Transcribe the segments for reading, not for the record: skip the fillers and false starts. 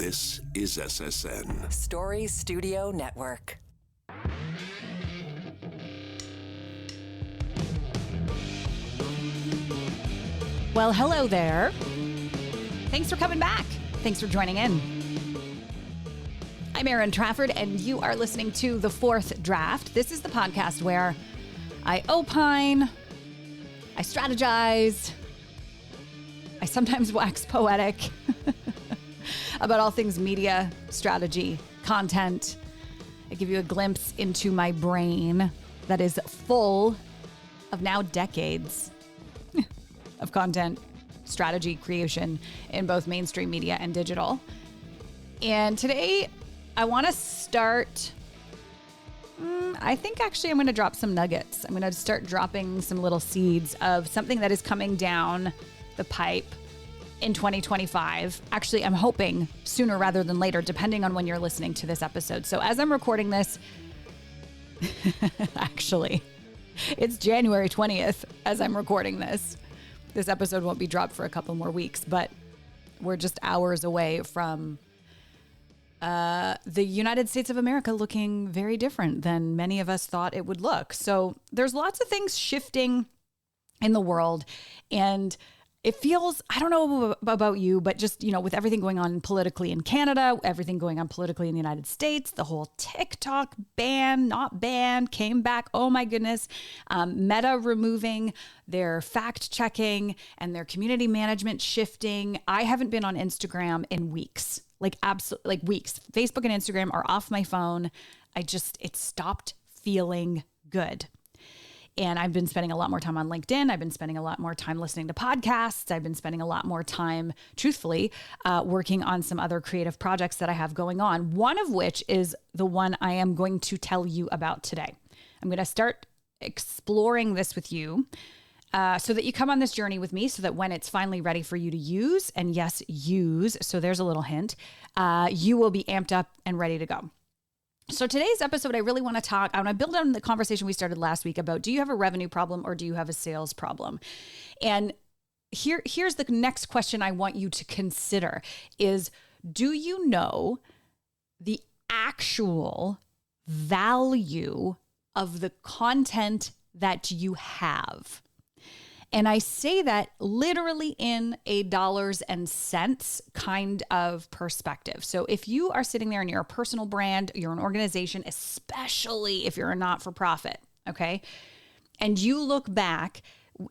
This is SSN. Story Studio Network. Well, hello there. Thanks for coming back. Thanks for joining in. I'm Erin Trafford, and you are listening to The Fourth Draft. This is the podcast where I opine, I strategize, I sometimes wax poetic about all things media, strategy, content. I give you a glimpse into my brain that is full of now decades of content, strategy creation in both mainstream media and digital. And today I want to start, I think actually I'm going to drop some nuggets. I'm going to start dropping some little seeds of something that is coming down the pipe in 2025. Actually, I'm hoping sooner rather than later, depending on when you're listening to this episode. So as I'm recording this, actually, it's January 20th as I'm recording this. This episode won't be dropped for a couple more weeks, but we're just hours away from the United States of America looking very different than many of us thought it would look. So there's lots of things shifting in the world, and it feels, I don't know about you, but just, with everything going on politically in Canada, everything going on politically in the United States, the whole TikTok not ban, came back. Oh my goodness. Meta removing their fact checking and their community management shifting. I haven't been on Instagram in weeks, absolutely weeks. Facebook and Instagram are off my phone. It stopped feeling good. And I've been spending a lot more time on LinkedIn. I've been spending a lot more time listening to podcasts. I've been spending a lot more time, truthfully, working on some other creative projects that I have going on. One of which is the one I am going to tell you about today. I'm going to start exploring this with you so that you come on this journey with me so that when it's finally ready for you to use, and yes, use, so there's a little hint, you will be amped up and ready to go. So today's episode, I really want to build on the conversation we started last week about, do you have a revenue problem or do you have a sales problem? And here's the next question I want you to consider is, do you know the actual value of the content that you have? And I say that literally in a dollars and cents kind of perspective. So if you are sitting there and you're a personal brand, you're an organization, especially if you're a not-for-profit, okay? And you look back,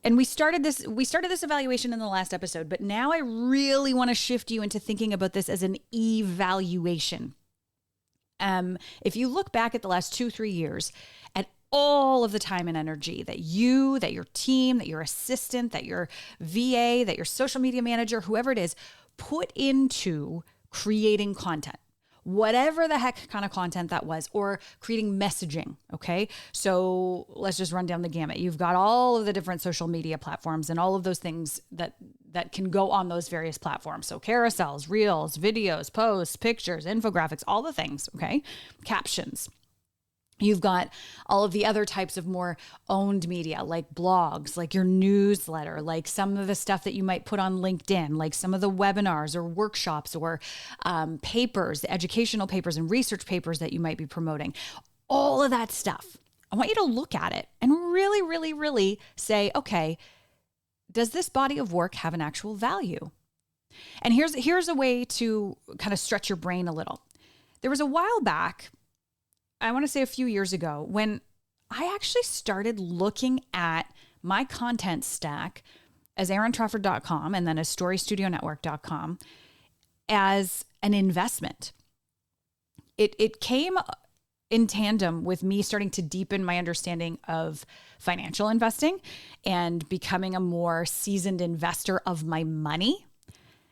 and we started this evaluation in the last episode, but now I really want to shift you into thinking about this as an evaluation. If you look back at the last 2-3 years at all of the time and energy that your team, that your assistant, that your VA, that your social media manager, whoever it is, put into creating content, whatever the heck kind of content that was, or creating messaging. Okay. So let's just run down the gamut. You've got all of the different social media platforms and all of those things that can go on those various platforms. So carousels, reels, videos, posts, pictures, infographics, all the things. Okay. Captions. You've got all of the other types of more owned media, like blogs, like your newsletter, like some of the stuff that you might put on LinkedIn, like some of the webinars or workshops or papers, the educational papers and research papers that you might be promoting. All of that stuff. I want you to look at it and really, really, really say, okay, does this body of work have an actual value? And here's a way to kind of stretch your brain a little. There was a while back, I want to say a few years ago, when I actually started looking at my content stack as erintrafford.com and then as storystudionetwork.com as an investment. It came in tandem with me starting to deepen my understanding of financial investing and becoming a more seasoned investor of my money.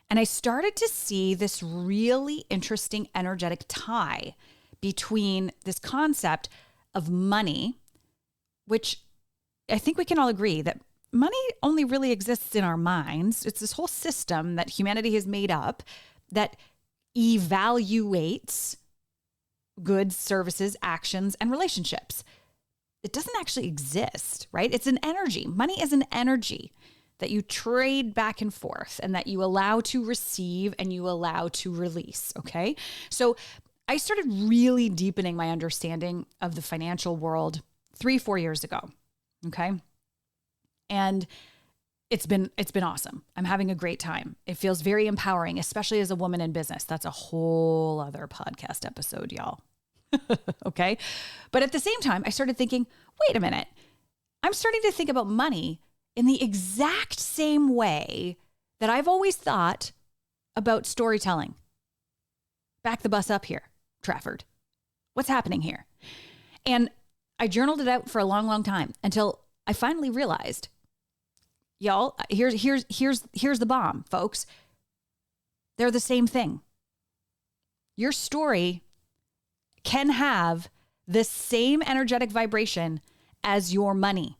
And I started to see this really interesting energetic tie between this concept of money, which I think we can all agree that money only really exists in our minds. It's this whole system that humanity has made up that evaluates goods, services, actions, and relationships. It doesn't actually exist, right? It's an energy. Money is an energy that you trade back and forth and that you allow to receive and you allow to release. Okay. So I started really deepening my understanding of the financial world 3-4 years ago. Okay. And it's been awesome. I'm having a great time. It feels very empowering, especially as a woman in business. That's a whole other podcast episode, y'all. Okay. But at the same time, I started thinking, wait a minute, I'm starting to think about money in the exact same way that I've always thought about storytelling. Back the bus up here, Trafford. What's happening here? And I journaled it out for a long, long time until I finally realized, y'all, here's the bomb, folks. They're the same thing. Your story can have the same energetic vibration as your money.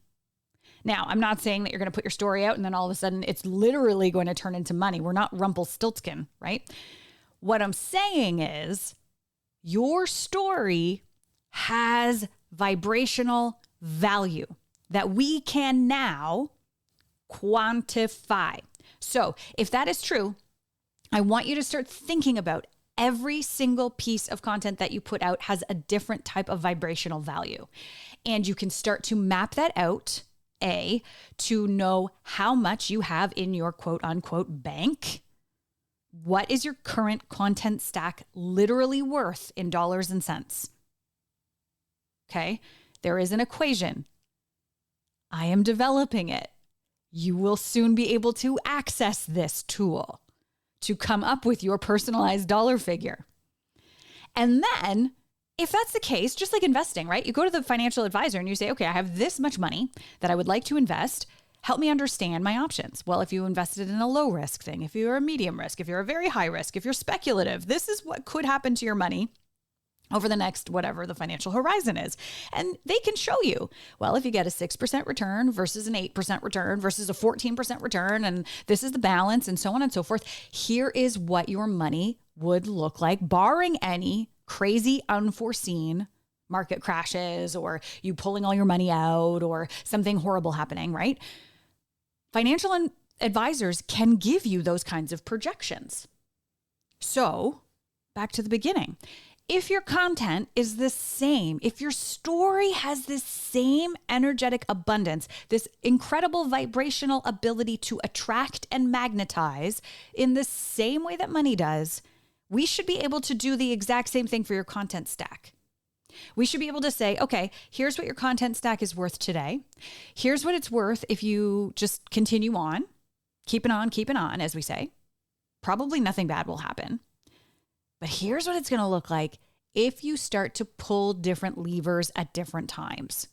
Now, I'm not saying that you're going to put your story out and then all of a sudden it's literally going to turn into money. We're not Rumpelstiltskin, right? What I'm saying is your story has vibrational value that we can now quantify. So if that is true, I want you to start thinking about every single piece of content that you put out has a different type of vibrational value. And you can start to map that out, to know how much you have in your quote unquote bank. What is your current content stack literally worth in dollars and cents? Okay. There is an equation. I am developing it. You will soon be able to access this tool to come up with your personalized dollar figure. And then if that's the case, just like investing, right? You go to the financial advisor and you say, okay, I have this much money that I would like to invest. Help me understand my options. Well, if you invested in a low risk thing, if you're a medium risk, if you're a very high risk, if you're speculative, this is what could happen to your money over the next whatever the financial horizon is. And they can show you, well, if you get a 6% return versus an 8% return versus a 14% return, and this is the balance and so on and so forth, here is what your money would look like, barring any crazy unforeseen market crashes or you pulling all your money out or something horrible happening, right? Financial advisors can give you those kinds of projections. So back to the beginning. If your content is the same, if your story has this same energetic abundance, this incredible vibrational ability to attract and magnetize in the same way that money does, we should be able to do the exact same thing for your content stack. We should be able to say, okay, here's what your content stack is worth today. Here's what it's worth if you just continue on, keeping on, as we say. Probably nothing bad will happen. But here's what it's going to look like if you start to pull different levers at different times.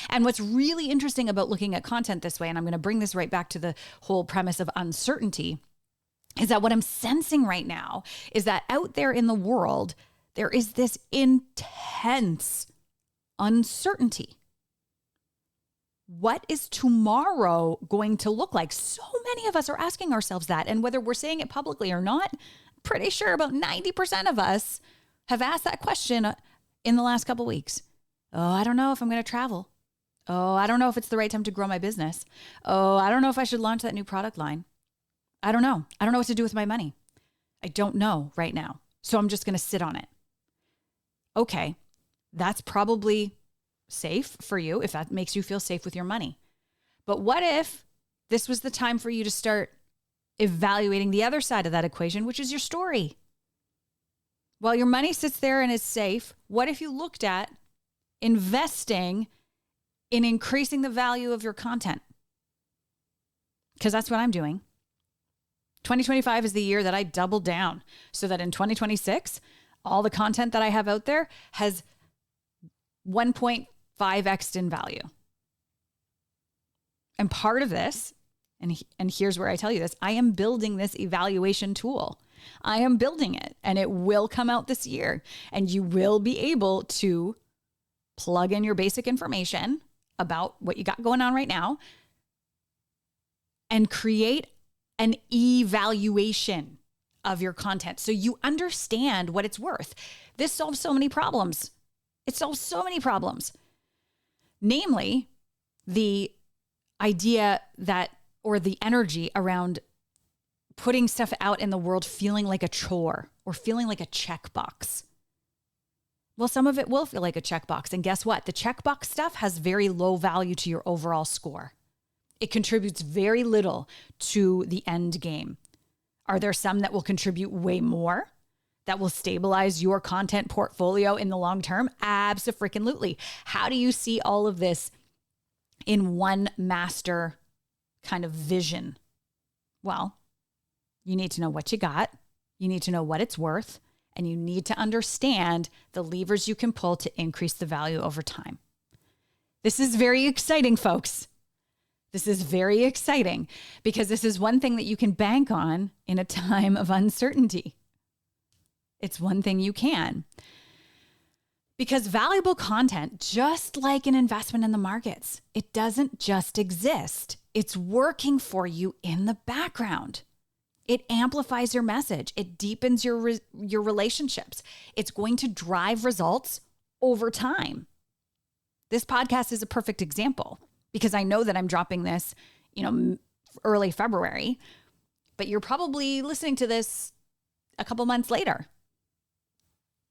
And what's really interesting about looking at content this way, and I'm going to bring this right back to the whole premise of uncertainty, is that what I'm sensing right now is that out there in the world, there is this intense uncertainty. What is tomorrow going to look like? So many of us are asking ourselves that. And whether we're saying it publicly or not, pretty sure about 90% of us have asked that question in the last couple of weeks. Oh, I don't know if I'm going to travel. Oh, I don't know if it's the right time to grow my business. Oh, I don't know if I should launch that new product line. I don't know. I don't know what to do with my money. I don't know right now. So I'm just going to sit on it. Okay, that's probably safe for you if that makes you feel safe with your money. But what if this was the time for you to start evaluating the other side of that equation, which is your story? While your money sits there and is safe, what if you looked at investing in increasing the value of your content? Because that's what I'm doing. 2025 is the year that I double down so that in 2026, all the content that I have out there has 1.5x in value. And part of this, and here's where I tell you this, I am building this evaluation tool. I am building it and it will come out this year. And you will be able to plug in your basic information about what you got going on right now and create an evaluation of your content so you understand what it's worth. This solves so many problems. It solves so many problems. Namely, the idea that or the energy around putting stuff out in the world feeling like a chore or feeling like a checkbox. Well, some of it will feel like a checkbox. And guess what? The checkbox stuff has very low value to your overall score. It contributes very little to the end game. Are there some that will contribute way more, that will stabilize your content portfolio in the long term? Abso-freaking-lutely. How do you see all of this in one master kind of vision? Well, you need to know what you got. You need to know what it's worth. And you need to understand the levers you can pull to increase the value over time. This is very exciting, folks. This is very exciting because this is one thing that you can bank on in a time of uncertainty. It's one thing you can. Because valuable content, just like an investment in the markets, it doesn't just exist. It's working for you in the background. It amplifies your message. It deepens your relationships. It's going to drive results over time. This podcast is a perfect example because I know that I'm dropping this, early February, but you're probably listening to this a couple months later.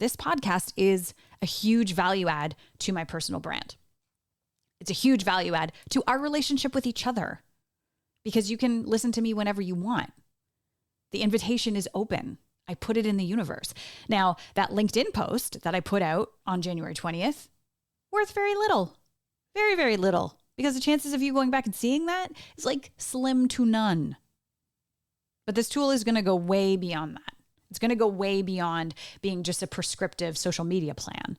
This podcast is a huge value add to my personal brand. It's a huge value add to our relationship with each other because you can listen to me whenever you want. The invitation is open. I put it in the universe. Now, that LinkedIn post that I put out on January 20th, worth very little, very, very little, because the chances of you going back and seeing that is like slim to none. But this tool is going to go way beyond that. It's going to go way beyond being just a prescriptive social media plan.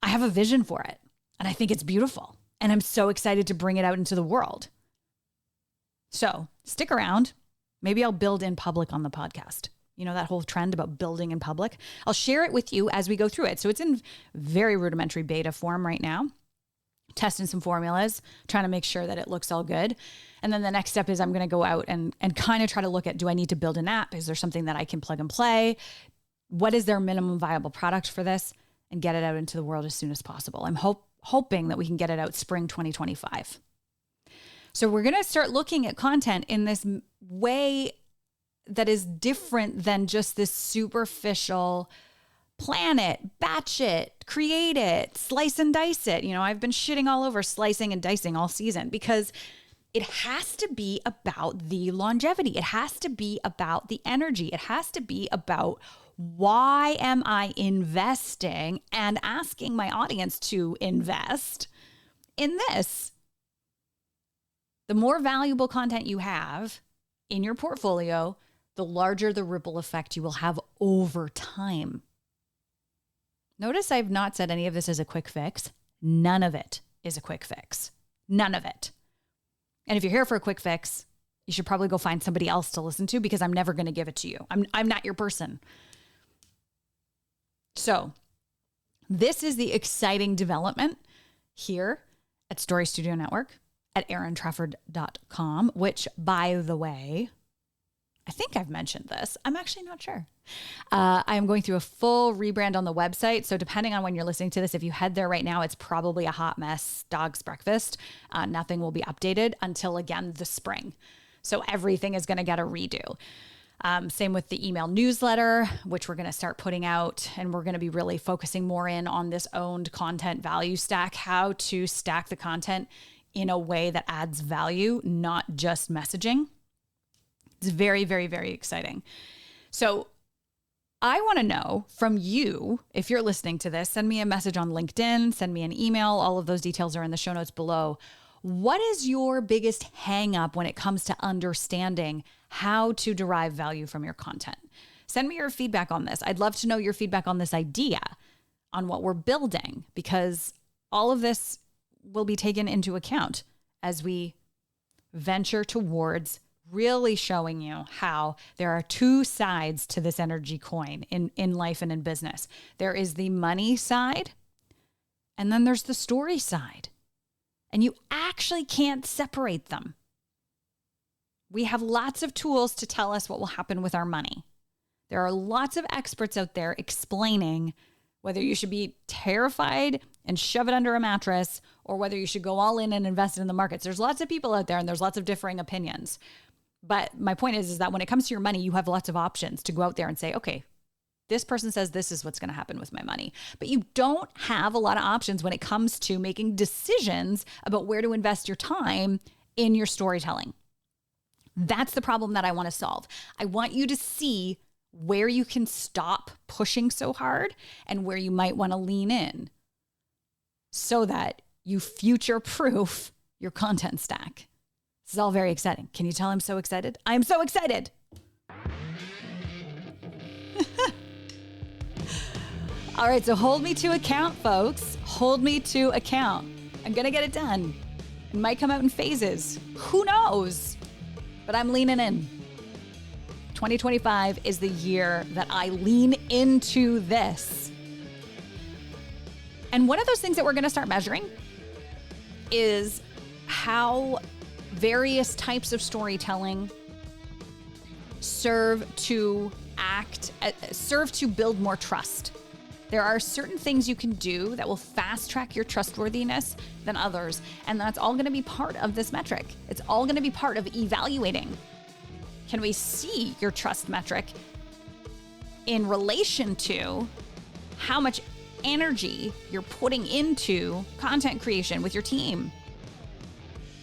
I have a vision for it, and I think it's beautiful, and I'm so excited to bring it out into the world. So stick around. Maybe I'll build in public on the podcast. You know, that whole trend about building in public. I'll share it with you as we go through it. So it's in very rudimentary beta form right now, testing some formulas, trying to make sure that it looks all good. And then the next step is I'm going to go out and kind of try to look at, do I need to build an app? Is there something that I can plug and play? What is their minimum viable product for this? And get it out into the world as soon as possible. I'm hoping that we can get it out spring 2025. So we're going to start looking at content in this way that is different than just this superficial plan it, batch it, create it, slice and dice it. I've been shitting all over slicing and dicing all season because it has to be about the longevity. It has to be about the energy. It has to be about why am I investing and asking my audience to invest in this. The more valuable content you have in your portfolio, the larger the ripple effect you will have over time. Notice I've not said any of this is a quick fix. None of it is a quick fix. None of it. And if you're here for a quick fix, you should probably go find somebody else to listen to because I'm never going to give it to you. I'm not your person. So this is the exciting development here at Story Studio Network. At erintrafford.com, which, by the way, I think I've mentioned this. I'm actually not sure. I am going through a full rebrand on the website. So depending on when you're listening to this, if you head there right now, it's probably a hot mess, dog's breakfast. Nothing will be updated until, again, the spring. So everything is going to get a redo. Same with the email newsletter, which we're going to start putting out. And we're going to be really focusing more in on this owned content value stack, how to stack the content in a way that adds value, not just messaging. It's very, very, very exciting. So I want to know from you, if you're listening to this, send me a message on LinkedIn, send me an email. All of those details are in the show notes below. What is your biggest hang up when it comes to understanding how to derive value from your content? Send me your feedback on this. I'd love to know your feedback on this idea, on what we're building, because all of this will be taken into account as we venture towards really showing you how there are two sides to this energy coin in life and in business. There is the money side, and then there's the story side. And you actually can't separate them. We have lots of tools to tell us what will happen with our money. There are lots of experts out there explaining whether you should be terrified and shove it under a mattress, or whether you should go all in and invest in the markets. There's lots of people out there and there's lots of differing opinions. But my point is that when it comes to your money, you have lots of options to go out there and say, okay, this person says this is what's going to happen with my money. But you don't have a lot of options when it comes to making decisions about where to invest your time in your storytelling. That's the problem that I want to solve. I want you to see where you can stop pushing so hard and where you might want to lean in so that you future-proof your content stack. This is all very exciting. Can you tell I'm so excited? I'm so excited. All right, so hold me to account, folks. Hold me to account. I'm going to get it done. It might come out in phases. Who knows? But I'm leaning in. 2025 is the year that I lean into this. And one of those things that we're going to start measuring is how various types of storytelling serve to build more trust. There are certain things you can do that will fast track your trustworthiness than others. And that's all going to be part of this metric. It's all going to be part of evaluating. Can we see your trust metric in relation to how much energy you're putting into content creation with your team?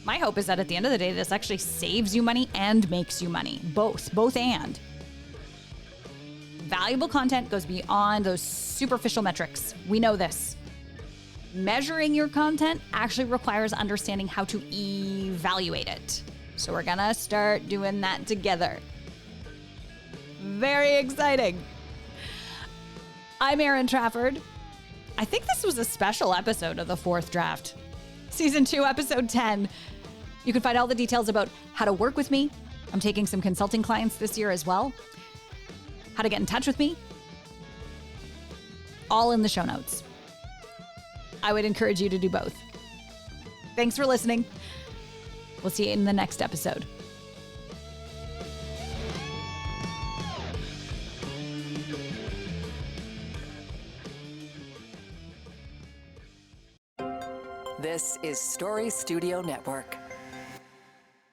My hope is that at the end of the day, this actually saves you money and makes you money. Both and. Valuable content goes beyond those superficial metrics. We know this. Measuring your content actually requires understanding how to evaluate it. So we're gonna start doing that together. Very exciting. I'm Erin Trafford. I think this was a special episode of the Fourth Draft. Season 2, episode 10. You can find all the details about how to work with me. I'm taking some consulting clients this year as well. How to get in touch with me. All in the show notes. I would encourage you to do both. Thanks for listening. We'll see you in the next episode. This is Story Studio Network.